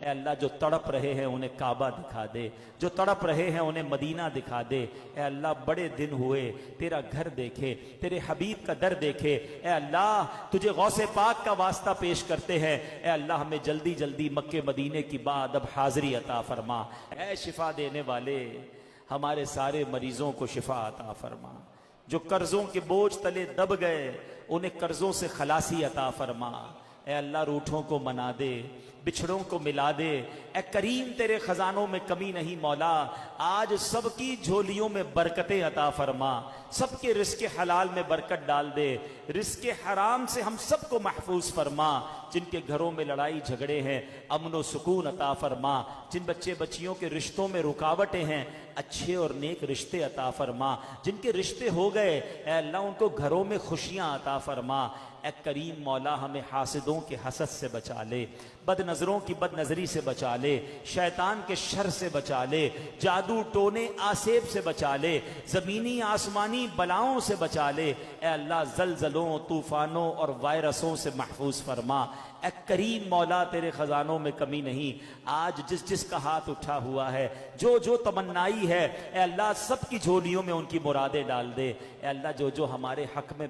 اے اللہ جو تڑپ رہے ہیں انہیں کعبہ دکھا دے، جو تڑپ رہے ہیں انہیں مدینہ دکھا دے۔ اے اللہ بڑے دن ہوئے تیرا گھر دیکھے، تیرے حبیب کا در دیکھے۔ اے اللہ تجھے غوث پاک کا واسطہ پیش کرتے ہیں، اے اللہ ہمیں جلدی جلدی مکے مدینے کی بعد اب حاضری عطا فرما۔ اے شفا دینے والے ہمارے سارے مریضوں کو شفا عطا فرما، جو قرضوں کے بوجھ تلے دب گئے انہیں قرضوں سے خلاصی عطا فرما۔ اے اللہ روٹھوں کو منا دے، بچھڑوں کو ملا دے۔ اے کریم تیرے خزانوں میں کمی نہیں مولا، آج سب کی جھولیوں میں برکتیں عطا فرما، سب کے رزق حلال میں برکت ڈال دے، رزق حرام سے ہم سب کو محفوظ فرما۔ جن کے گھروں میں لڑائی جھگڑے ہیں امن و سکون عطا فرما، جن بچے بچیوں کے رشتوں میں رکاوٹیں ہیں اچھے اور نیک رشتے عطا فرما، جن کے رشتے ہو گئے اے اللہ ان کو گھروں میں خوشیاں عطا فرما۔ اے کریم مولا ہمیں حاسدوں کے حسد سے بچا لے، بد نظروں کی بد نظری سے بچا لے، شیطان کے شر سے بچا لے، جادو ٹونے آسیب سے بچا لے، زمینی آسمانی بلاؤں سے بچا لے۔ اے اللہ زلزلوں طوفانوں اور وائرسوں سے محفوظ فرما۔ اے کریم مولا تیرے خزانوں میں کمی نہیں، آج جس جس کا ہاتھ اٹھا ہوا ہے، جو جو تمنائی ہے اے اللہ سب کی جھولیوں میں ان کی مرادیں ڈال دے۔ اے اللہ جو جو ہمارے حق میں